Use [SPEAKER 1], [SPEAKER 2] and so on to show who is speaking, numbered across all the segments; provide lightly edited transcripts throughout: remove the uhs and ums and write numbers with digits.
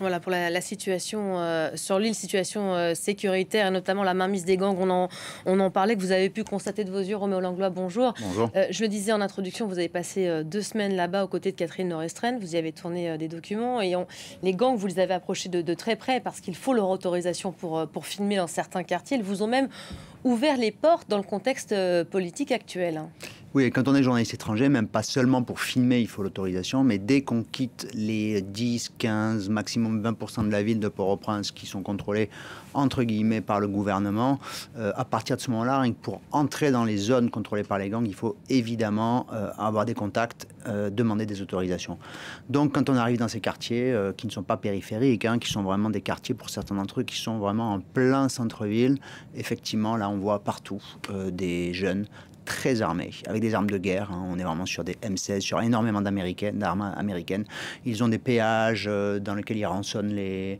[SPEAKER 1] Voilà pour la situation sur l'île, situation sécuritaire et notamment la mainmise des gangs. On en parlait, que vous avez pu constater de vos yeux. Roméo Langlois, bonjour.
[SPEAKER 2] Bonjour.
[SPEAKER 1] Je le disais en introduction, vous avez passé 2 semaines là-bas aux côtés de Catherine Nord-Estren. Vous y avez tourné des documents et les gangs, vous les avez approchés de très près parce qu'il faut leur autorisation pour filmer dans certains quartiers. Ils vous ont même ouvert les portes dans le contexte politique actuel.
[SPEAKER 2] Oui, et quand on est journaliste étranger, même pas seulement pour filmer, il faut l'autorisation, mais dès qu'on quitte les 10, 15, maximum 20% de la ville de Port-au-Prince qui sont contrôlés, entre guillemets, par le gouvernement, à partir de ce moment-là, rien que pour entrer dans les zones contrôlées par les gangs, il faut évidemment avoir des contacts, demander des autorisations. Donc, quand on arrive dans ces quartiers qui ne sont pas périphériques, hein, qui sont vraiment des quartiers, pour certains d'entre eux, qui sont vraiment en plein centre-ville, effectivement, là, on voit partout des jeunes très armés, avec des armes de guerre. Hein. On est vraiment sur des M16, sur énormément d'armes américaines. Ils ont des péages dans lesquels ils rançonnent les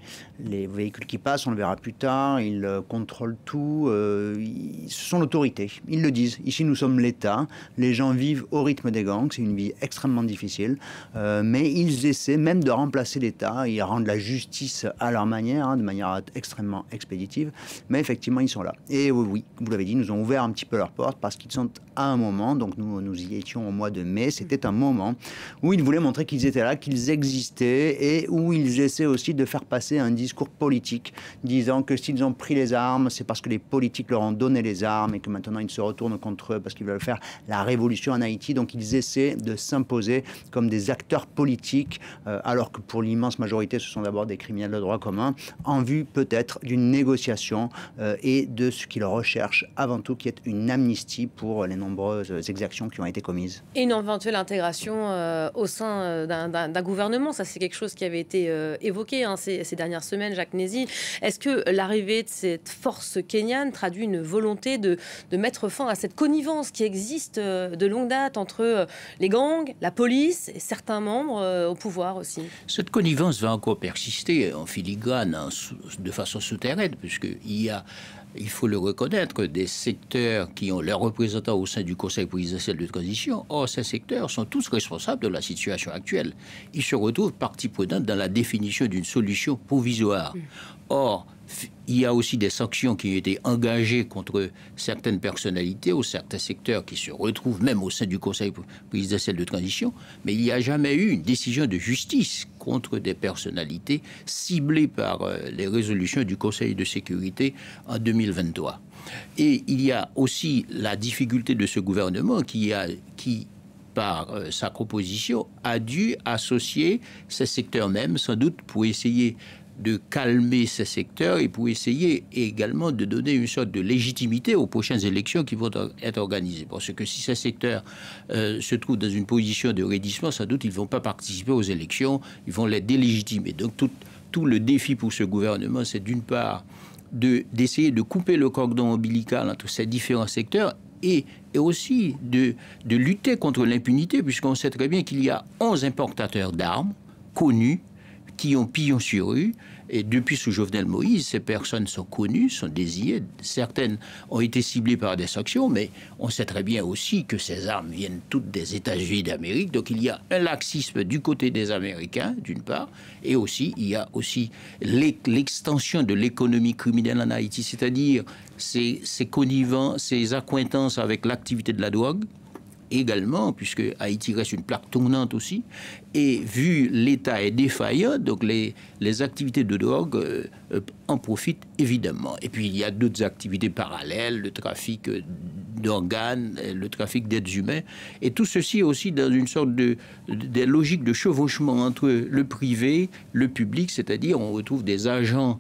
[SPEAKER 2] véhicules qui passent, on le verra plus tard. Ils contrôlent tout. Ce sont l'autorité. Ils le disent. Ici, nous sommes l'État. Les gens vivent au rythme des gangs. C'est une vie extrêmement difficile. Mais ils essaient même de remplacer l'État. Ils rendent la justice à leur manière, hein, de manière extrêmement expéditive. Mais effectivement, ils sont là. Et oui, vous l'avez dit, nous ont ouvert un petit peu leurs portes parce qu'ils sont à un moment, donc nous y étions au mois de mai, c'était un moment où ils voulaient montrer qu'ils étaient là, qu'ils existaient et où ils essaient aussi de faire passer un discours politique, disant que s'ils ont pris les armes, c'est parce que les politiques leur ont donné les armes et que maintenant ils se retournent contre eux parce qu'ils veulent faire la révolution en Haïti. Donc ils essaient de s'imposer comme des acteurs politiques, alors que pour l'immense majorité, ce sont d'abord des criminels de droit commun, en vue peut-être d'une négociation et de ce qu'ils recherchent avant tout, qui est une amnistie pour les nombreuses exactions qui ont été commises.
[SPEAKER 1] Et une éventuelle intégration au sein d'un gouvernement, ça c'est quelque chose qui avait été évoqué hein, ces dernières semaines, Jacques Nézy. Est-ce que l'arrivée de cette force kenyane traduit une volonté de mettre fin à cette connivence qui existe de longue date entre les gangs, la police et certains membres au pouvoir aussi?
[SPEAKER 3] Cette connivence va encore persister en filigrane, de façon souterraine, il faut le reconnaître, des secteurs qui ont leurs représentants au sein du Conseil présidentiel de transition. Or, ces secteurs sont tous responsables de la situation actuelle. Ils se retrouvent partie prenante dans la définition d'une solution provisoire. Or, il y a aussi des sanctions qui ont été engagées contre certaines personnalités ou certains secteurs qui se retrouvent même au sein du Conseil présidentiel de transition, mais il n'y a jamais eu une décision de justice contre des personnalités ciblées par les résolutions du Conseil de sécurité en 2023. Et il y a aussi la difficulté de ce gouvernement qui par sa proposition, a dû associer ces secteurs même, sans doute pour essayer de calmer ces secteurs et pour essayer également de donner une sorte de légitimité aux prochaines élections qui vont être organisées. Parce que si ces secteurs se trouvent dans une position de raidissement, sans doute ils ne vont pas participer aux élections, ils vont les délégitimer. Donc tout le défi pour ce gouvernement, c'est d'une part d'essayer de couper le cordon ombilical entre ces différents secteurs et aussi de lutter contre l'impunité, puisqu'on sait très bien qu'il y a 11 importateurs d'armes connus qui ont pillon sur rue. Et depuis sous Jovenel Moïse, ces personnes sont connues, sont désignées. Certaines ont été ciblées par des sanctions, mais on sait très bien aussi que ces armes viennent toutes des États-Unis d'Amérique. Donc il y a un laxisme du côté des Américains, d'une part, et aussi il y a aussi l'extension de l'économie criminelle en Haïti, c'est-à-dire ces connivents, ces accointances avec l'activité de la drogue, également, puisque Haïti reste une plaque tournante aussi, et vu l'État est défaillant, donc les activités de drogue en profitent évidemment. Et puis il y a d'autres activités parallèles, le trafic d'organes, le trafic d'êtres humains, et tout ceci aussi dans une sorte de logique de chevauchement entre le privé, le public, c'est-à-dire on retrouve des agents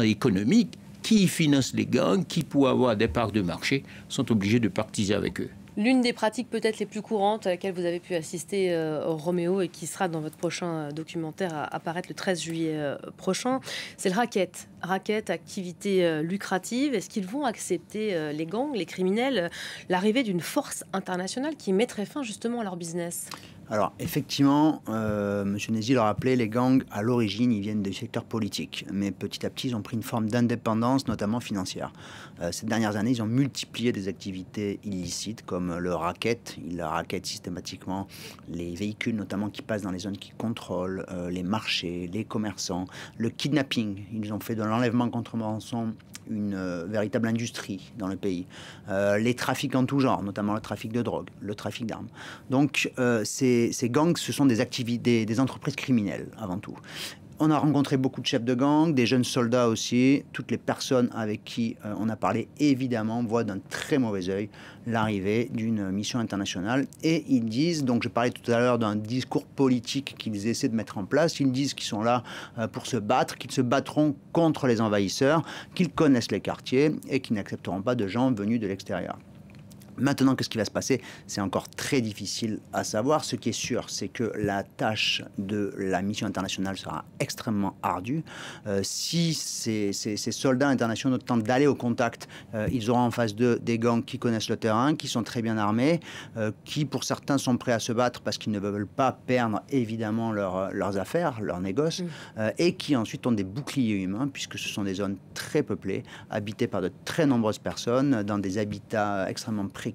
[SPEAKER 3] économiques qui financent les gangs, qui pour avoir des parts de marché sont obligés de partiser avec eux.
[SPEAKER 1] L'une des pratiques peut-être les plus courantes à laquelle vous avez pu assister, Roméo, et qui sera dans votre prochain documentaire à apparaître le 13 juillet prochain, c'est le racket. Racket, activité lucrative. Est-ce qu'ils vont accepter, les gangs, les criminels, l'arrivée d'une force internationale qui mettrait fin justement à leur business?
[SPEAKER 2] Alors, effectivement, M. Nézy l'a rappelé, les gangs, à l'origine, ils viennent des secteurs politiques. Mais petit à petit, ils ont pris une forme d'indépendance, notamment financière. Ces dernières années, ils ont multiplié des activités illicites, comme le racket. Ils rackettent systématiquement les véhicules, notamment qui passent dans les zones qu'ils contrôlent, les marchés, les commerçants, le kidnapping. Ils ont fait de l'enlèvement contre rançon une véritable industrie dans le pays. Les trafics en tout genre, notamment le trafic de drogue, le trafic d'armes. Donc, ces gangs, ce sont des activités, des entreprises criminelles avant tout. On a rencontré beaucoup de chefs de gang, des jeunes soldats aussi. Toutes les personnes avec qui on a parlé, évidemment, voient d'un très mauvais œil l'arrivée d'une mission internationale. Et ils disent, donc je parlais tout à l'heure d'un discours politique qu'ils essaient de mettre en place, ils disent qu'ils sont là pour se battre, qu'ils se battront contre les envahisseurs, qu'ils connaissent les quartiers et qu'ils n'accepteront pas de gens venus de l'extérieur. Maintenant, qu'est-ce qui va se passer? C'est encore très difficile à savoir. Ce qui est sûr, c'est que la tâche de la mission internationale sera extrêmement ardue. Si ces soldats internationaux tentent d'aller au contact, ils auront en face d'eux des gangs qui connaissent le terrain, qui sont très bien armés, qui pour certains sont prêts à se battre parce qu'ils ne veulent pas perdre évidemment leurs affaires, leurs négoces, et qui ensuite ont des boucliers humains, puisque ce sont des zones très peuplées, habitées par de très nombreuses personnes, dans des habitats extrêmement précaires.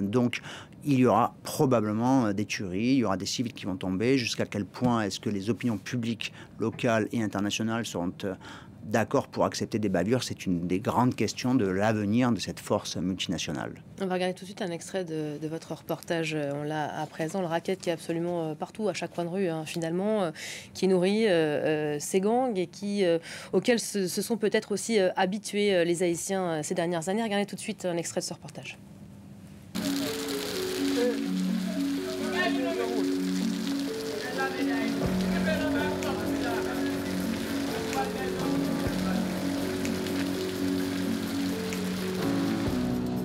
[SPEAKER 2] Donc, il y aura probablement des tueries, il y aura des civils qui vont tomber. Jusqu'à quel point est-ce que les opinions publiques locales et internationales seront d'accord pour accepter des bavures? C'est une des grandes questions de l'avenir de cette force multinationale.
[SPEAKER 1] On va regarder tout de suite un extrait de votre reportage. On l'a à présent, le racket qui est absolument partout, à chaque coin de rue, finalement, qui nourrit ces gangs et auxquels se sont peut-être aussi habitués les Haïtiens ces dernières années. Regardez tout de suite un extrait de ce reportage.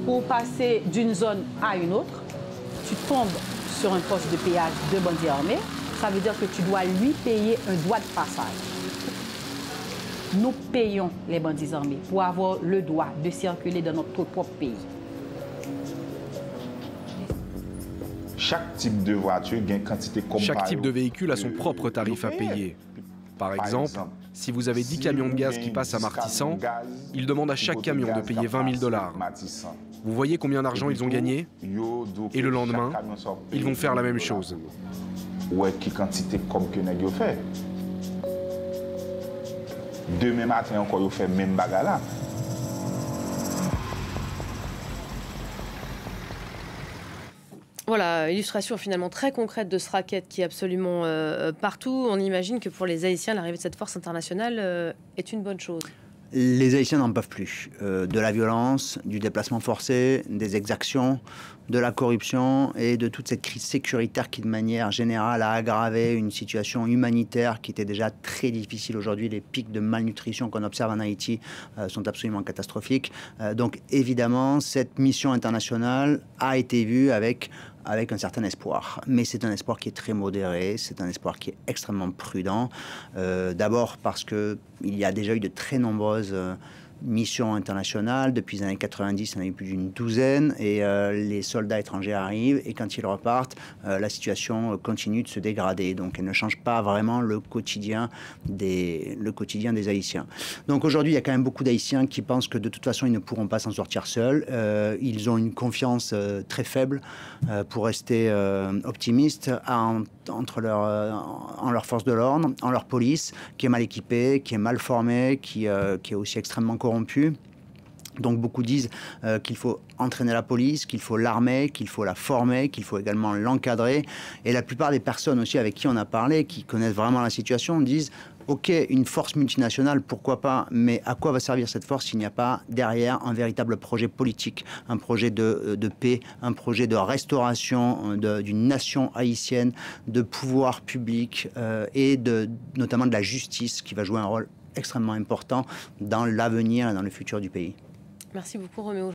[SPEAKER 4] Pour passer d'une zone à une autre, tu tombes sur un poste de péage de bandits armés. Ça veut dire que tu dois lui payer un droit de passage. Nous payons les bandits armés pour avoir le droit de circuler dans notre propre pays.
[SPEAKER 5] Chaque type de voiture a une quantité comparée.
[SPEAKER 6] Chaque type de véhicule a son propre tarif à payer. Par exemple, si vous avez 10 camions de gaz qui passent à Martissan, ils demandent à chaque camion de payer 20 000 $. Vous voyez combien d'argent ils ont gagné? Et le lendemain, ils vont faire la même chose.
[SPEAKER 5] Ouais, quelle quantité comme que nous fait. Demain matin encore, ils font même bagarre là.
[SPEAKER 1] Voilà, illustration finalement très concrète de ce racket qui est absolument partout. On imagine que pour les Haïtiens, l'arrivée de cette force internationale est une bonne chose.
[SPEAKER 2] Les Haïtiens n'en peuvent plus. De la violence, du déplacement forcé, des exactions, de la corruption et de toute cette crise sécuritaire qui, de manière générale, a aggravé une situation humanitaire qui était déjà très difficile aujourd'hui. Les pics de malnutrition qu'on observe en Haïti sont absolument catastrophiques. Donc, évidemment, cette mission internationale a été vue avec un certain espoir. Mais c'est un espoir qui est très modéré, c'est un espoir qui est extrêmement prudent. D'abord parce qu'il y a déjà eu de très nombreuses missions internationales. Depuis les années 90, il y en a eu plus d'une douzaine. Et les soldats étrangers arrivent. Et quand ils repartent, la situation continue de se dégrader. Donc elle ne change pas vraiment le quotidien des Haïtiens. Donc aujourd'hui, il y a quand même beaucoup d'Haïtiens qui pensent que de toute façon, ils ne pourront pas s'en sortir seuls. Ils ont une confiance très faible pour rester optimistes en leur force de l'ordre, en leur police, qui est mal équipée, qui est mal formée, qui est aussi extrêmement corrompue. Donc beaucoup disent qu'il faut entraîner la police, qu'il faut l'armer, qu'il faut la former, qu'il faut également l'encadrer. Et la plupart des personnes aussi avec qui on a parlé, qui connaissent vraiment la situation, disent ok, une force multinationale, pourquoi pas, mais à quoi va servir cette force s'il n'y a pas derrière un véritable projet politique, un projet de paix, un projet de restauration d'une nation haïtienne, de pouvoir public et notamment de la justice qui va jouer un rôle extrêmement important dans l'avenir et dans le futur du pays.
[SPEAKER 1] Merci beaucoup, Roméo.